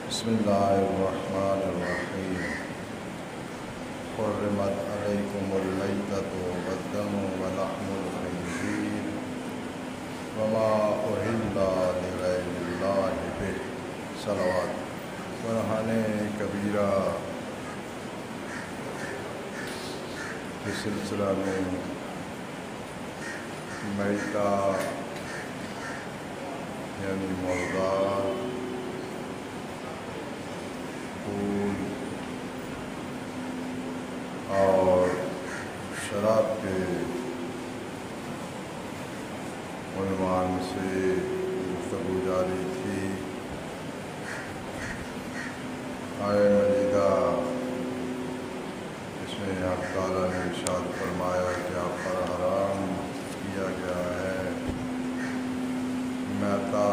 بسم اللہ الرحمن الرحیم حرمت علیکم المیتۃ والدم ولحم الخنزیر وما أهل لغیر اللہ بہ صلوات۔ گناہان کبیرہ کے سلسلہ میں میتہ یعنی مردار، پھول اور شراب کے عنوان سے گفتگو جاری تھی۔ آیہ مجیدہ اس میں اللہ تعالیٰ نے ارشاد فرمایا کہ آپ پر حرام کیا گیا ہے میتہ،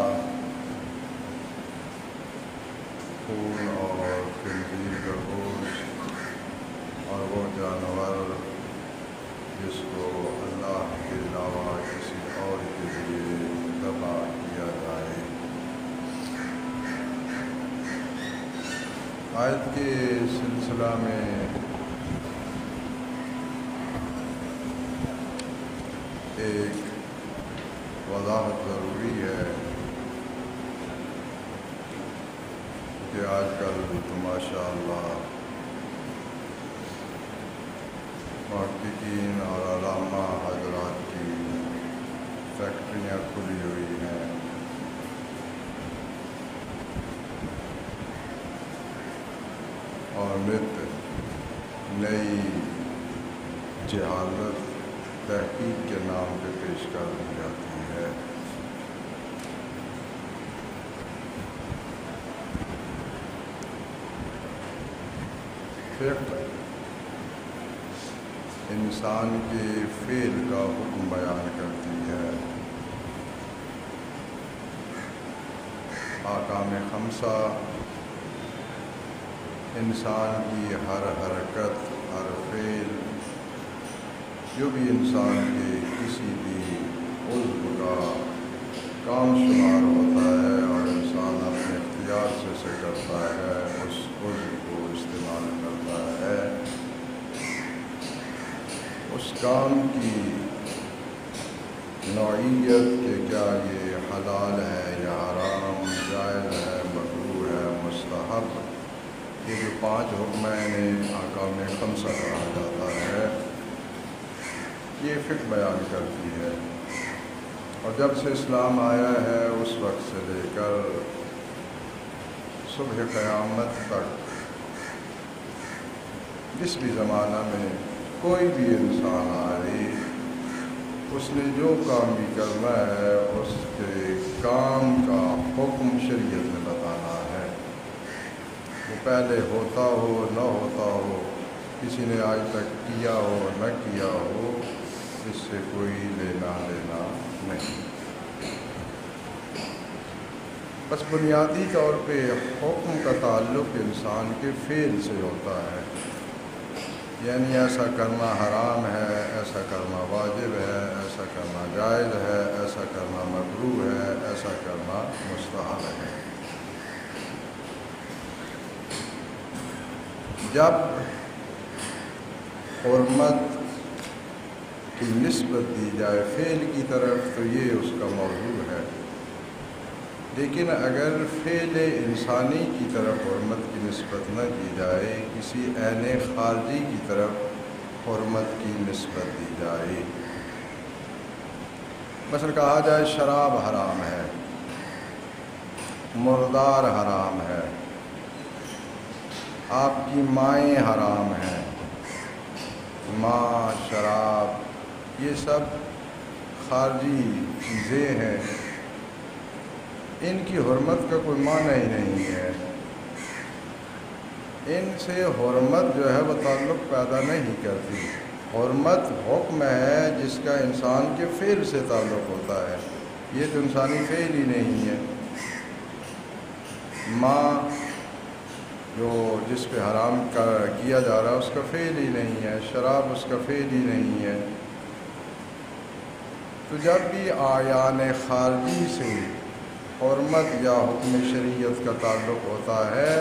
پھول اور خنزیر کا گوشت اور وہ جانور جس کو اللہ کے علاوہ کسی اور کے لیے ذبح کیا جائے۔ آیت کے سلسلہ میں ایک وضاحت ضروری ہے کہ آج کل تو ماشاء اللہ محققین اور علامہ حضرات کی فیکٹریاں کھلی ہوئی ہیں، اور نت نئی جہالت تحقیق کے نام پہ پیش کر دی جاتی ہے۔ فقہ انسان کے فعل کا حکم بیان کرتی ہے۔ احکام خمسہ انسان کی ہر حرکت، ہر فعل جو بھی انسان کے کسی بھی عضو کا کام شمار ہوتا ہے اور انسان اپنے اختیار سے اسے کرتا ہے، اس عضو کو استعمال کرتا ہے، اس کام کی نوعیت کہ کیا یہ حلال ہے یا حرام، جائز ہے، مکروہ ہے، مستحب، یہ جو 5 حکمین احکام خمسہ کہا جاتا ہے، یہ فقہ بیان کرتی ہے۔ اور جب سے اسلام آیا ہے اس وقت سے لے کر صبح قیامت تک جس بھی زمانہ میں کوئی بھی انسان آئے، اس نے جو کام بھی کرنا ہے اس کے کام کا حکم شریعت نے بتانا ہے، وہ پہلے ہوتا ہو نہ ہوتا ہو، کسی نے آج تک کیا ہو نہ کیا ہو، اس سے کوئی لینا دینا نہیں۔ بس بنیادی طور پہ حکم کا تعلق انسان کے فعل سے ہوتا ہے، یعنی ایسا کرنا حرام ہے، ایسا کرنا واجب ہے، ایسا کرنا جائز ہے، ایسا کرنا مکروہ ہے، ایسا کرنا مستحب ہے۔ جب حرمت کی نسبت دی جائے فعل کی طرف تو یہ اس کا موضوع ہے، لیکن اگر فعل انسانی کی طرف حرمت کی نسبت نہ کی جائے، کسی عین خارجی کی طرف حرمت کی نسبت دی جائے، مثلا کہا جائے شراب حرام ہے، مردار حرام ہے، آپ کی مائیں حرام ہیں، ماں، شراب، یہ سب خارجی چیزیں ہیں، ان کی حرمت کا کوئی معنی ہی نہیں ہے، ان سے حرمت جو ہے وہ تعلق پیدا نہیں کرتی۔ حرمت حکم ہے جس کا انسان کے فعل سے تعلق ہوتا ہے، یہ تو انسانی فعل ہی نہیں ہے۔ ماں جو جس پہ حرام کیا جا رہا ہے اس کا فعل ہی نہیں ہے، شراب اس کا فعل ہی نہیں ہے۔ تو جب بھی آیان خارجی سے حرمت یا حکم شریعت کا تعلق ہوتا ہے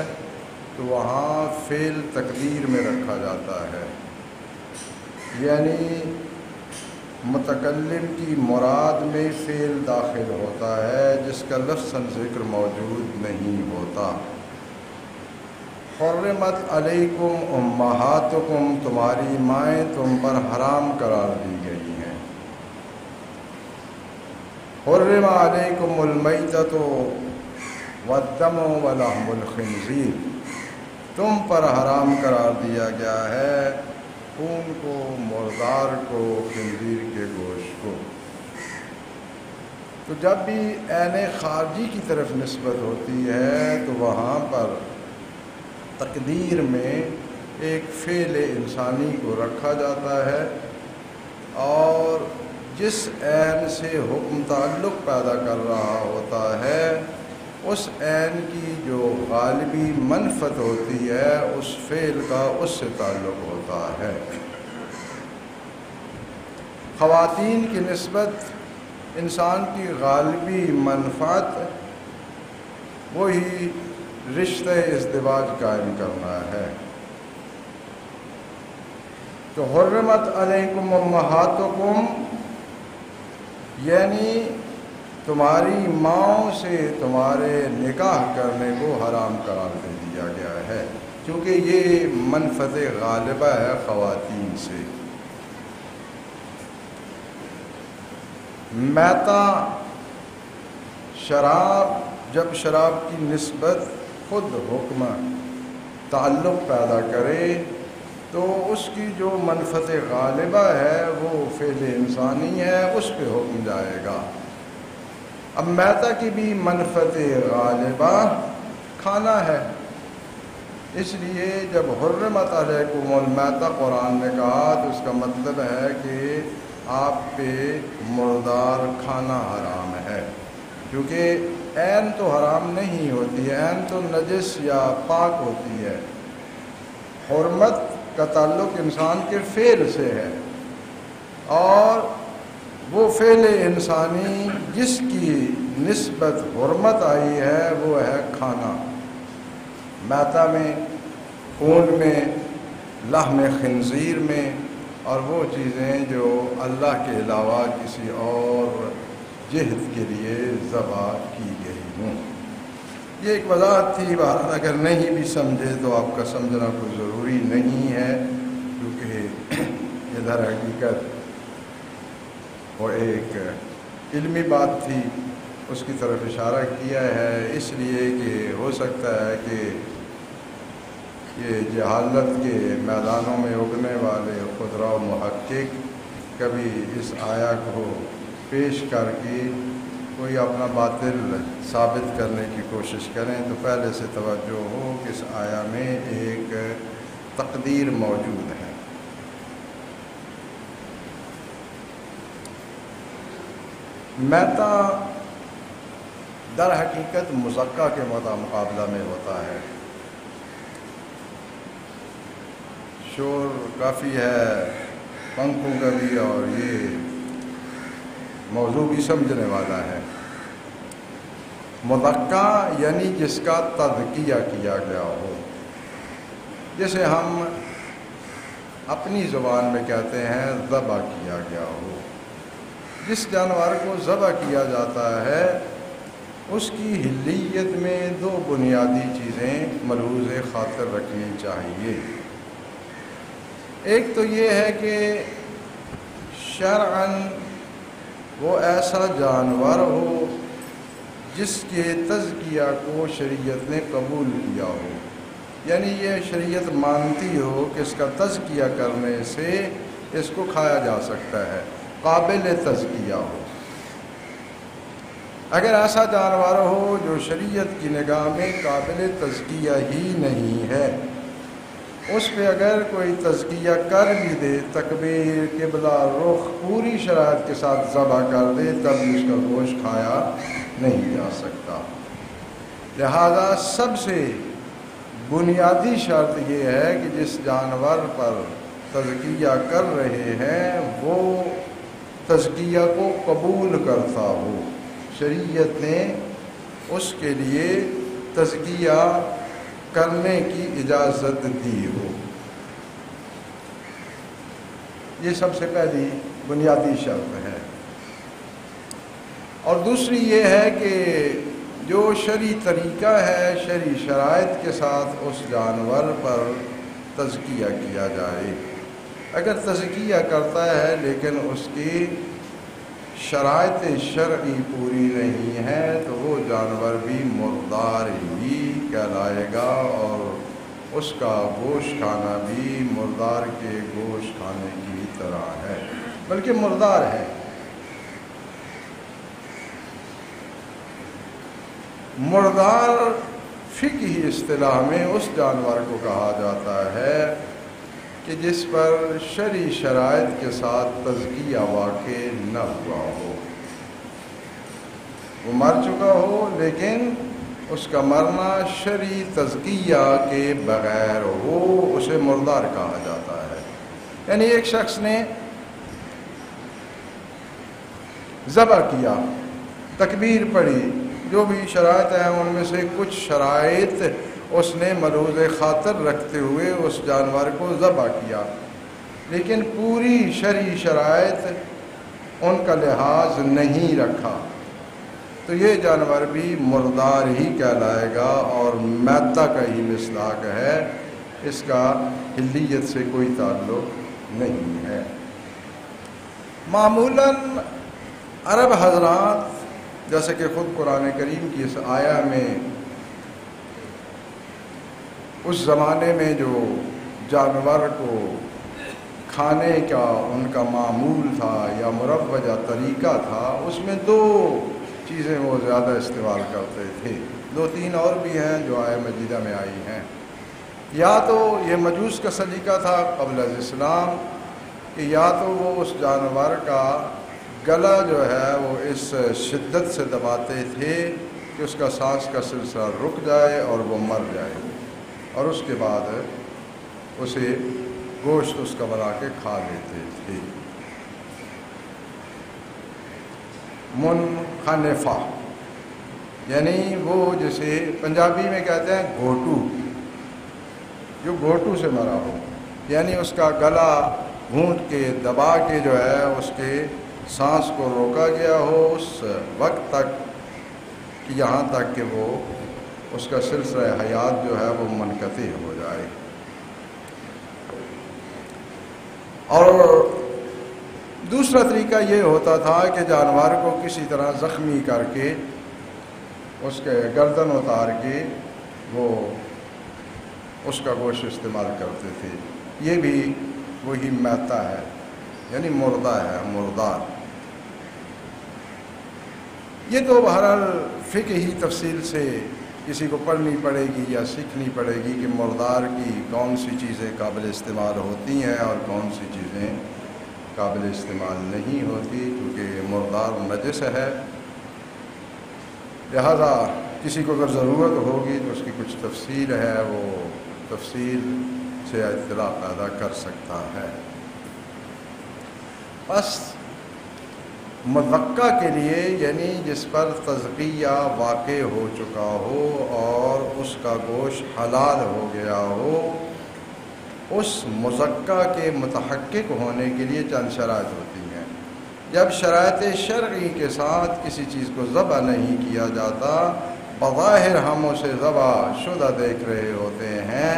تو وہاں فعل تقدیر میں رکھا جاتا ہے، یعنی متکلم کی مراد میں فعل داخل ہوتا ہے جس کا لفظاً ذکر موجود نہیں ہوتا۔ حرمت علیکم امہاتکم، تمہاری مائیں تم پر حرام قرار دی گئی ہیں۔ حرم علیکم المیتۃ والدم ولحم الخنزیر، تم پر حرام قرار دیا گیا ہے خون کو، مردار کو، خنزیر کے گوشت کو۔ تو جب بھی عین خارجی کی طرف نسبت ہوتی ہے تو وہاں پر تقدیر میں ایک فعل انسانی کو رکھا جاتا ہے، اور جس عین سے حکم تعلق پیدا کر رہا ہوتا ہے اس عین کی جو غالبی منفعت ہوتی ہے اس فعل کا اس سے تعلق ہوتا ہے۔ خواتین کی نسبت انسان کی غالبی منفعت وہی رشتہ ازدواج قائم کرنا ہے۔ تو حرمت علیکم امہاتکم یعنی تمہاری ماؤں سے تمہارے نکاح کرنے کو حرام قرار دے دیا گیا ہے، کیونکہ یہ منفعت غالبہ ہے خواتین سے۔ میتا شراب، جب شراب کی نسبت خود حکم تعلق پیدا کرے تو اس کی جو منفعت غالبہ ہے وہ فعل انسانی ہے، اس پہ حکم جائے گا۔ اب میتا کی بھی منفعت غالبہ کھانا ہے، اس لیے جب حرمت علیکم المیتہ قرآن نے کہا تو اس کا مطلب ہے کہ آپ پہ مردار کھانا حرام ہے، کیونکہ عین تو حرام نہیں ہوتی ہے، عین تو نجس یا پاک ہوتی ہے۔ حرمت کا تعلق انسان کے فعل سے ہے، اور وہ فعل انسانی جس کی نسبت حرمت آئی ہے وہ ہے کھانا۔ میتا میں، خون میں، لحم خنزیر میں، اور وہ چیزیں جو اللہ کے علاوہ کسی اور جہت کے لیے ذبح کی گئی ہوں۔ یہ ایک وضاحت تھی، بہرحال اگر نہیں بھی سمجھے تو آپ کا سمجھنا کوئی ضروری نہیں ہے، کیونکہ یہ در حقیقت وہ ایک علمی بات تھی، اس کی طرف اشارہ کیا ہے اس لیے کہ ہو سکتا ہے کہ یہ جہالت کے میدانوں میں اگنے والے خضراء و محقق کبھی اس آیا کو پیش کر کے کوئی اپنا باطل ثابت کرنے کی کوشش کریں تو پہلے سے توجہ ہو کہ اس آیا میں ایک تقدیر موجود ہے۔ میتا در حقیقت مزکہ کے مقابلہ میں ہوتا ہے۔ شور کافی ہے پنکھوں کا بھی، اور یہ موضوع بھی سمجھنے والا ہے۔ مزکہ یعنی جس کا تزکیہ کیا گیا ہو، جسے ہم اپنی زبان میں کہتے ہیں ذبح کیا گیا ہو۔ جس جانور کو ذبح کیا جاتا ہے اس کی حلیت میں دو بنیادی چیزیں ملحوظ خاطر رکھنی چاہیے۔ ایک تو یہ ہے کہ شرعاً وہ ایسا جانور ہو جس کے تزکیہ کو شریعت نے قبول کیا ہو، یعنی یہ شریعت مانتی ہو کہ اس کا تزکیہ کرنے سے اس کو کھایا جا سکتا ہے، قابل تزکیہ ہو۔ اگر ایسا جانور ہو جو شریعت کی نگاہ میں قابل تزکیہ ہی نہیں ہے، اس پہ اگر کوئی تزکیہ کر بھی دے، تکبیر، قبلہ، رخ، پوری شرائط کے ساتھ ذبح کر دے، تب بھی اس کا گوشت کھایا نہیں جا سکتا۔ لہذا سب سے بنیادی شرط یہ ہے کہ جس جانور پر تزکیہ کر رہے ہیں وہ تزکیہ کو قبول کرتا ہو۔ شریعت نے اس کے لیے تزکیہ کرنے کی اجازت دی ہو۔ یہ سب سے پہلی بنیادی شرط ہے۔ اور دوسری یہ ہے کہ جو شرعی طریقہ ہے، شرعی شرائط کے ساتھ اس جانور پر تزکیہ کیا جائے۔ اگر تزکیہ کرتا ہے لیکن اس کی شرائط شرعی پوری نہیں ہے تو وہ جانور بھی مردار ہی کہلائے گا، اور اس کا گوشت کھانا بھی مردار کے گوشت کھانے کی طرح ہے، بلکہ مردار ہے۔ مردار فقہی اصطلاح میں اس جانور کو کہا جاتا ہے کہ جس پر شرعی شرائط کے ساتھ تزکیہ واقع نہ ہوا ہو۔ وہ مر چکا ہو لیکن اس کا مرنا شرعی تزکیہ کے بغیر ہو، اسے مردار کہا جاتا ہے۔ یعنی ایک شخص نے ذبح کیا، تکبیر پڑھی، جو بھی شرائط ہیں ان میں سے کچھ شرائط اس نے ملحوظ خاطر رکھتے ہوئے اس جانور کو ذبح کیا، لیکن پوری شرعی شرائط ان کا لحاظ نہیں رکھا، تو یہ جانور بھی مردار ہی کہلائے گا اور میتہ کا ہی مصداق ہے، اس کا حلیت سے کوئی تعلق نہیں ہے۔ معمولاً عرب حضرات، جیسے کہ خود قرآن کریم کی اس آیا میں اس زمانے میں جو جانور کو کھانے کا ان کا معمول تھا یا مروجہ طریقہ تھا، اس میں دو چیزیں وہ زیادہ استعمال کرتے تھے، دو تین اور بھی ہیں جو آیہ مجیدہ میں آئی ہیں۔ یا تو یہ مجوس کا سلیقہ تھا قبل از اسلام کہ یا تو وہ اس جانور کا گلا جو ہے وہ اس شدت سے دباتے تھے کہ اس کا سانس کا سلسلہ رک جائے اور وہ مر جائے، اور اس کے بعد اسے گوشت اس کا بنا کے کھا لیتے تھے۔ منخنفہ یعنی وہ جسے پنجابی میں کہتے ہیں گھوٹو، جو گھوٹو سے مرا ہو، یعنی اس کا گلا گھونٹ کے دبا کے جو ہے اس کے سانس کو روکا گیا ہو اس وقت تک کہ یہاں تک کہ وہ اس کا سلسلہ حیات جو ہے وہ منقطع ہو جائے۔ اور دوسرا طریقہ یہ ہوتا تھا کہ جانور کو کسی طرح زخمی کر کے اس کے گردن اتار کے وہ اس کا گوشت استعمال کرتے تھے، یہ بھی وہی میتہ ہے، یعنی مردہ ہے، مردار۔ یہ تو بہرحال فقہی تفصیل سے کسی کو پڑھنی پڑے گی یا سیکھنی پڑے گی کہ مردار کی کون سی چیزیں قابل استعمال ہوتی ہیں اور کون سی چیزیں قابل استعمال نہیں ہوتی، کیونکہ مردار نجس ہے، لہذا کسی کو اگر ضرورت ہوگی تو اس کی کچھ تفصیل ہے، وہ تفصیل سے اطلاع پیدا کر سکتا ہے۔ بس مذکّہ کے لیے یعنی جس پر تزکیہ واقع ہو چکا ہو اور اس کا گوشت حلال ہو گیا ہو، اس مذکّہ کے متحقق ہونے کے لیے چند شرائط ہوتی ہیں۔ جب شرائط شرعی کے ساتھ کسی چیز کو ذبح نہیں کیا جاتا، بظاہر ہم اسے ذبح شدہ دیکھ رہے ہوتے ہیں،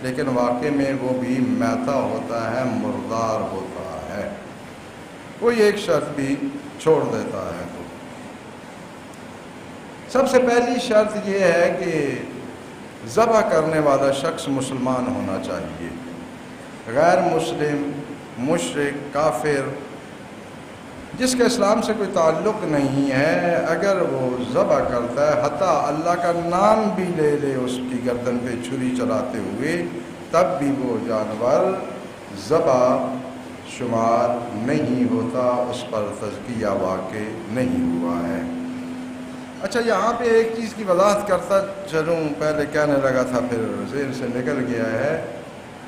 لیکن واقع میں وہ بھی میتہ ہوتا ہے، مردار ہوتا ہے، کوئی ایک شرط بھی چھوڑ دیتا ہے۔ تو سب سے پہلی شرط یہ ہے کہ ذبح کرنے والا شخص مسلمان ہونا چاہیے، غیر مسلم، مشرک، کافر، جس کا اسلام سے کوئی تعلق نہیں ہے، اگر وہ ذبح کرتا ہے، حتیٰ اللہ کا نام بھی لے لے اس کی گردن پہ چھری چلاتے ہوئے، تب بھی وہ جانور ذبح شمار نہیں ہوتا، اس پر تزکیہ واقع نہیں ہوا ہے۔ اچھا، یہاں پہ ایک چیز کی وضاحت کرتا چلوں، پہلے کہنے لگا تھا پھر ذہن سے نکل گیا ہے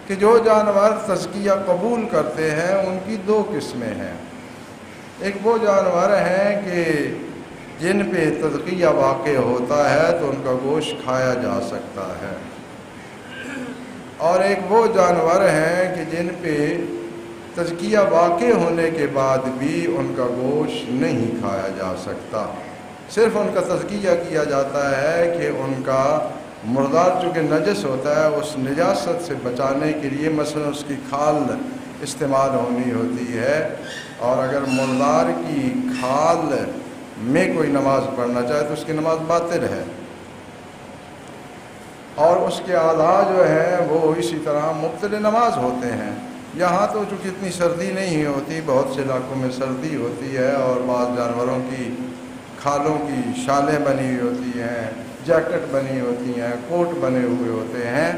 کہ جو جانور تزکیہ قبول کرتے ہیں ان کی دو قسمیں ہیں۔ ایک وہ جانور ہیں کہ جن پہ تزکیہ واقع ہوتا ہے تو ان کا گوشت کھایا جا سکتا ہے، اور ایک وہ جانور ہیں کہ جن پہ تزکیہ واقع ہونے کے بعد بھی ان کا گوشت نہیں کھایا جا سکتا، صرف ان کا تزکیہ کیا جاتا ہے کہ ان کا مردار چونکہ نجس ہوتا ہے اس نجاست سے بچانے کے لیے مثلا اس کی کھال استعمال ہونی ہوتی ہے، اور اگر مردار کی کھال میں کوئی نماز پڑھنا چاہے تو اس کی نماز باطل ہے، اور اس کے اعضاء جو ہیں وہ اسی طرح مبطل نماز ہوتے ہیں۔ یہاں تو چونکہ اتنی سردی نہیں ہوتی، بہت سے علاقوں میں سردی ہوتی ہے، اور بعض جانوروں کی کھالوں کی شالیں بنی ہوئی ہوتی ہیں، جیکٹ بنی ہوتی ہیں، کوٹ بنے ہوئے ہوتے ہیں،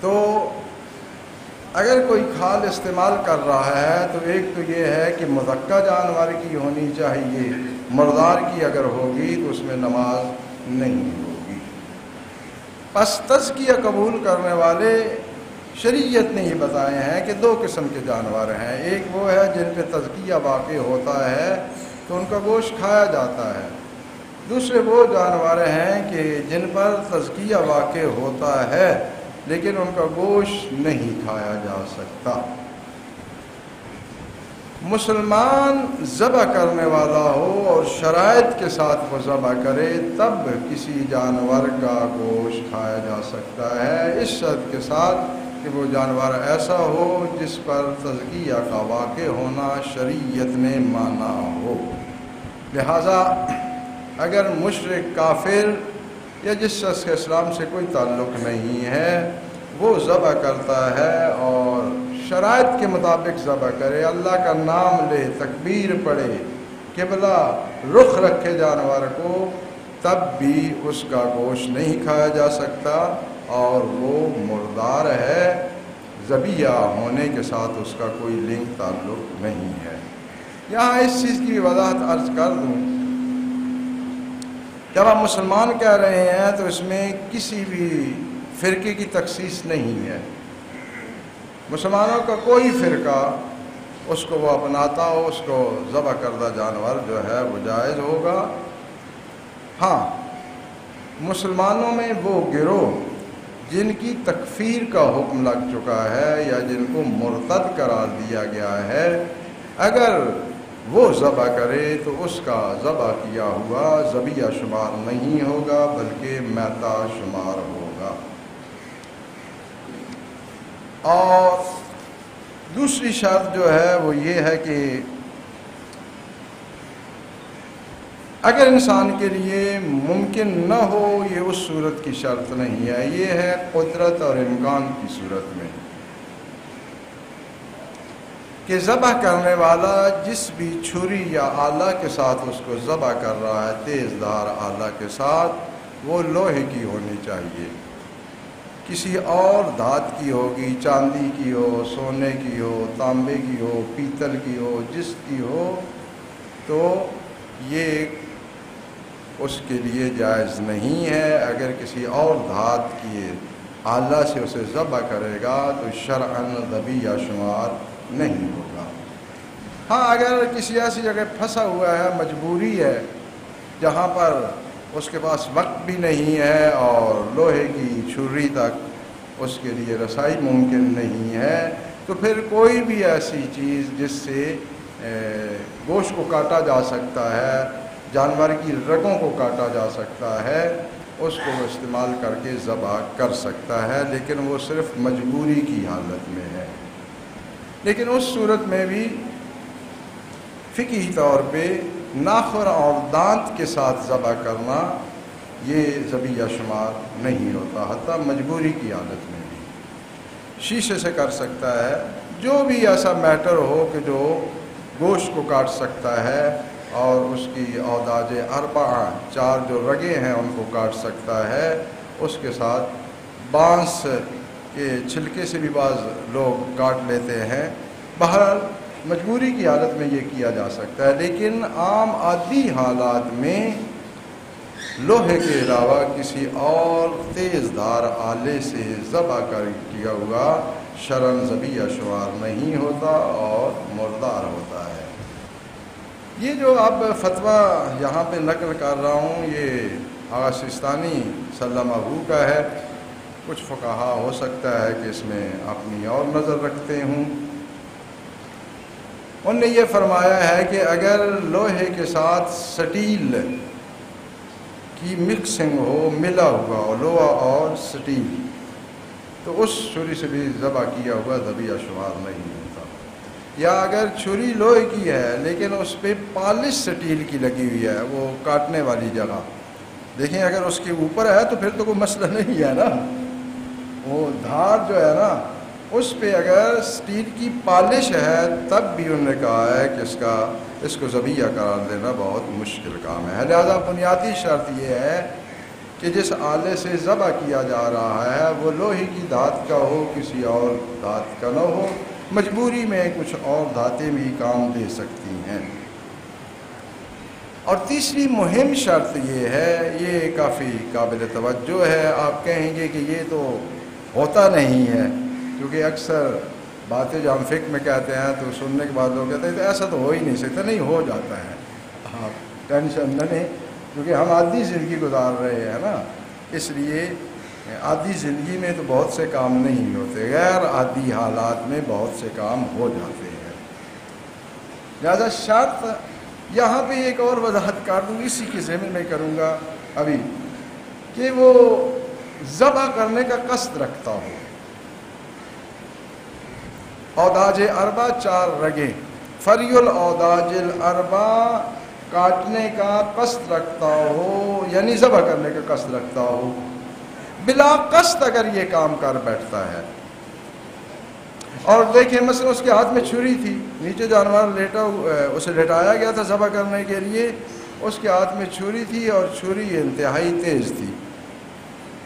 تو اگر کوئی کھال استعمال کر رہا ہے تو ایک تو یہ ہے کہ مذکّہ جانور کی ہونی چاہیے، مردار کی اگر ہوگی تو اس میں نماز نہیں ہوگی۔ پس تزکیہ قبول کرنے والے شریعت نے یہ بتائے ہیں کہ دو قسم کے جانور ہیں، ایک وہ ہے جن پہ تزکیہ واقع ہوتا ہے تو ان کا گوشت کھایا جاتا ہے، دوسرے وہ جانور ہیں کہ جن پر تزکیہ واقع ہوتا ہے لیکن ان کا گوشت نہیں کھایا جا سکتا۔ مسلمان ذبح کرنے والا ہو اور شرائط کے ساتھ وہ ذبح کرے تب کسی جانور کا گوشت کھایا جا سکتا ہے، اس شرط کے ساتھ کہ وہ جانور ایسا ہو جس پر تزکیہ کا واقع ہونا شریعت نے مانا ہو۔ لہذا اگر مشرک کافر یا جس شخص کے اسلام سے کوئی تعلق نہیں ہے وہ ذبح کرتا ہے اور شرائط کے مطابق ذبح کرے، اللہ کا نام لے، تکبیر پڑھے، قبلہ رخ رکھے جانور کو، تب بھی اس کا گوشت نہیں کھایا جا سکتا اور وہ مردار ہے، ذبیحہ ہونے کے ساتھ اس کا کوئی لنک تعلق نہیں ہے۔ یہاں اس چیز کی وضاحت عرض کر دوں، جب ہم مسلمان کہہ رہے ہیں تو اس میں کسی بھی فرقے کی تخصیص نہیں ہے، مسلمانوں کا کوئی فرقہ اس کو وہ اپناتا ہو اس کو ذبح کردہ جانور جو ہے وہ جائز ہوگا۔ ہاں، مسلمانوں میں وہ گروہ جن کی تکفیر کا حکم لگ چکا ہے یا جن کو مرتد قرار دیا گیا ہے، اگر وہ ذبح کرے تو اس کا ذبح کیا ہوا ذبیحہ شمار نہیں ہوگا بلکہ میتہ شمار ہوگا۔ اور دوسری شرط جو ہے وہ یہ ہے کہ اگر انسان کے لیے ممکن نہ ہو، یہ اس صورت کی شرط نہیں ہے، یہ ہے قدرت اور امکان کی صورت میں کہ ذبح کرنے والا جس بھی چھری یا آلہ کے ساتھ اس کو ذبح کر رہا ہے، تیز دھار آلہ کے ساتھ، وہ لوہے کی ہونی چاہیے، کسی اور دھات کی ہوگی، چاندی کی ہو، سونے کی ہو، تانبے کی ہو، پیتل کی ہو، جس کی ہو، تو یہ اس کے لیے جائز نہیں ہے۔ اگر کسی اور دھات کی آلہ سے اسے ذبح کرے گا تو شرعاً ذبیحہ شمار نہیں ہوگا۔ ہاں، اگر کسی ایسی جگہ پھنسا ہوا ہے، مجبوری ہے، جہاں پر اس کے پاس وقت بھی نہیں ہے اور لوہے کی چھری تک اس کے لیے رسائی ممکن نہیں ہے، تو پھر کوئی بھی ایسی چیز جس سے گوشت کو کاٹا جا سکتا ہے، جانور کی رگوں کو کاٹا جا سکتا ہے، اس کو وہ استعمال کر کے ذبح کر سکتا ہے، لیکن وہ صرف مجبوری کی حالت میں ہے۔ لیکن اس صورت میں بھی فقہی طور پہ ناخن اور دانت کے ساتھ ذبح کرنا یہ ذبیحہ شمار نہیں ہوتا، حتیٰ مجبوری کی حالت میں بھی شیشے سے کر سکتا ہے، جو بھی ایسا میٹر ہو کہ جو گوشت کو کاٹ سکتا ہے اور اس کی اوداج اربعہ، 4 جو رگیں ہیں ان کو کاٹ سکتا ہے، اس کے ساتھ بانس کے چھلکے سے بھی بعض لوگ کاٹ لیتے ہیں۔ بہرحال مجبوری کی حالت میں یہ کیا جا سکتا ہے، لیکن عام عادی حالات میں لوہے کے علاوہ کسی اور تیز دھار آلے سے ذبح کیا ہوا شرعاً ذبیحہ شمار نہیں ہوتا اور مردار ہوتا ہے۔ یہ جو اب فتویٰ یہاں پہ نقل کر رہا ہوں یہ آغا سستانی سلمہ کا ہے. کچھ فقہا ہو سکتا ہے کہ اس میں اپنی اور نظر رکھتے ہوں. انہوں نے یہ فرمایا ہے کہ اگر لوہے کے ساتھ سٹیل کی مکسنگ ہو، ملا ہوا ہو لوہا اور سٹیل، تو اس چھری سے بھی ذبح کیا ہوا ذبیحہ شمار نہیں ہوتا. یا اگر چھری لوہے کی ہے لیکن اس پہ پالش سٹیل کی لگی ہوئی ہے، وہ کاٹنے والی جگہ، دیکھیں اگر اس کے اوپر ہے تو پھر تو کوئی مسئلہ نہیں ہے نا. وہ دھار جو ہے نا اس پہ اگر سٹیل کی پالش ہے تب بھی انہوں نے کہا ہے کہ اس کو ذبیحہ قرار دینا بہت مشکل کام ہے. لہذا بنیادی شرط یہ ہے کہ جس آلے سے ذبح کیا جا رہا ہے وہ لوہے کی دھات کا ہو، کسی اور دھات کا نہ ہو. مجبوری میں کچھ اور دھاتیں بھی کام دے سکتی ہیں. اور تیسری مہم شرط یہ ہے، یہ کافی قابل توجہ ہے. آپ کہیں گے کہ یہ تو ہوتا نہیں ہے، کیونکہ اکثر باتیں جو ہم فقہ میں کہتے ہیں تو سننے کے بعد لوگ کہتے ہیں تو ایسا تو ہو ہی نہیں سکتا. نہیں، ہو جاتا ہے. آپ ٹینشن نہ لیں، کیونکہ ہم عادی زندگی گزار رہے ہیں نا، اس لیے عادی زندگی میں تو بہت سے کام نہیں ہوتے، غیر عادی حالات میں بہت سے کام ہو جاتے ہیں. لہذا شرط یہاں پہ ایک اور وضاحت کر دوں، اسی کے ضمن میں کروں گا ابھی، کہ وہ ذبح کرنے کا قصد رکھتا ہو. اوداج اربع 4 رگیں، فری الاوداج الاربع، کاٹنے کا قصد رکھتا ہو یعنی ذبح کرنے کا قصد رکھتا ہو. بلا قصد اگر یہ کام کر بیٹھتا ہے، اور دیکھیں مثلا اس کے ہاتھ میں چھری تھی، نیچے جانور لیٹا اسے لٹایا گیا تھا ذبح کرنے کے لیے، اس کے ہاتھ میں چھری تھی اور چھری انتہائی تیز تھی.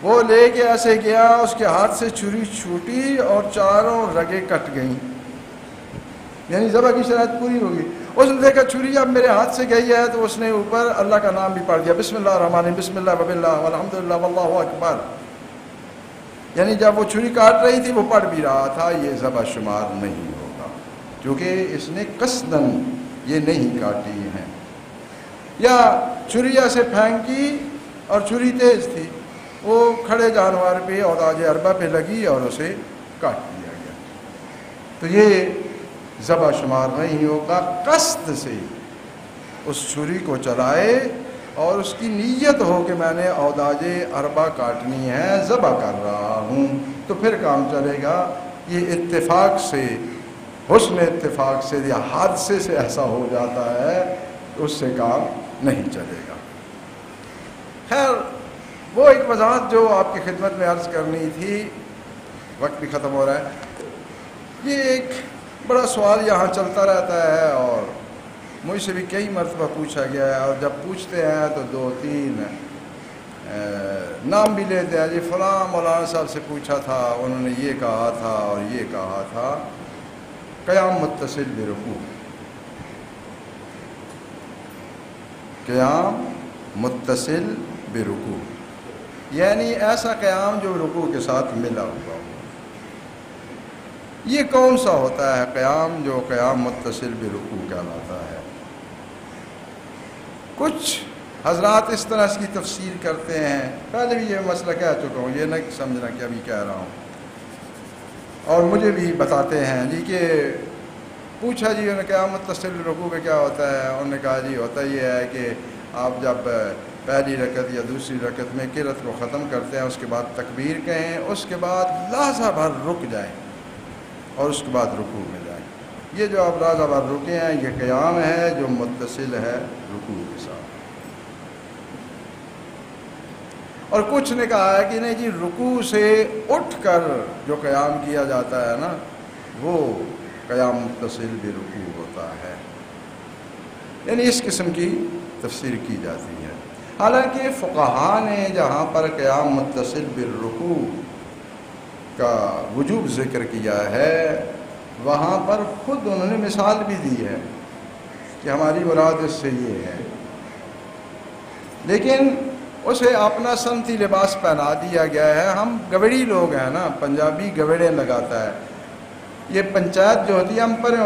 وہ لے کے ایسے گیا، اس کے ہاتھ سے چھری چھوٹی اور 4 رگیں کٹ گئیں، یعنی ذبح کی شرائط پوری ہوگی. اس نے دیکھا چھری اب میرے ہاتھ سے گئی ہے تو اس نے اوپر اللہ کا نام بھی پڑھ دیا، بسم اللہ الرحمن الرحیم، بسم اللہ وباللہ والحمدللہ واللہ اکبر. یعنی جب وہ چھری کاٹ رہی تھی وہ پڑھ بھی رہا تھا. یہ ذبح شمار نہیں ہوگا کیونکہ اس نے قصداً یہ نہیں کاٹی ہیں. یا چھری ایسے پھینکی اور چھری تیز تھی، وہ کھڑے جانور پہ اوداج اربع پہ لگی اور اسے کاٹ دیا گیا، تو یہ ذبح شمار نہیں ہوگا. قصد سے اس چھری کو چلائے اور اس کی نیت ہو کہ میں نے اوداج اربع کاٹنی ہے، ذبح کر رہا ہوں، تو پھر کام چلے گا. یہ اتفاق سے، حسن اتفاق سے یا حادثے سے ایسا ہو جاتا ہے تو اس سے کام نہیں چلے گا. خیر، وہ ایک وضاحت جو آپ کی خدمت میں عرض کرنی تھی، وقت بھی ختم ہو رہا ہے. یہ ایک بڑا سوال یہاں چلتا رہتا ہے اور مجھ سے بھی کئی مرتبہ پوچھا گیا ہے، اور جب پوچھتے ہیں تو 2-3 نام بھی لیتے ہیں. جی فلاں مولانا صاحب سے پوچھا تھا، انہوں نے یہ کہا تھا اور یہ کہا تھا. قیام متصل برکوع، قیام متصل برکوع یعنی ایسا قیام جو رکوع کے ساتھ ملا ہوا ہو. یہ کون سا ہوتا ہے قیام جو قیام متصل برکوع کہلاتا ہے؟ کچھ حضرات اس طرح اس کی تفسیر کرتے ہیں. پہلے بھی یہ مسئلہ کہہ چکا ہوں، یہ نہ سمجھنا کہ ابھی کہہ رہا ہوں. اور مجھے بھی بتاتے ہیں جی کہ پوچھا جی انہوں نے قیام متصل رکوع میں کیا ہوتا ہے. انہوں نے کہا جی ہوتا یہ ہے کہ آپ جب پہلی رکعت یا دوسری رکعت میں قرأت کو ختم کرتے ہیں، اس کے بعد تکبیر کہیں، اس کے بعد لحظہ بھر رک جائیں اور اس کے بعد رکوع میں جائیں. یہ جو آپ لحظہ بھر رکے ہیں یہ قیام ہے جو متصل ہے رکوع کے ساتھ. اور کچھ نے کہا ہے کہ نہیں جی رکوع سے اٹھ کر جو قیام کیا جاتا ہے نا وہ قیام متصل برکوع ہوتا ہے. یعنی اس قسم کی تفسیر کی جاتی ہے. حالانکہ فقہا نے جہاں پر قیام متصل بالرکوع کا وجوب ذکر کیا ہے وہاں پر خود انہوں نے مثال بھی دی ہے کہ ہماری مراد اس سے یہ ہے، لیکن اسے اپنا سنتی لباس پہنا دیا گیا ہے. ہم گوڑی لوگ ہیں نا، پنجابی گوڑے لگاتا ہے. یہ پنچایت جو ہوتی ہے ہم پرے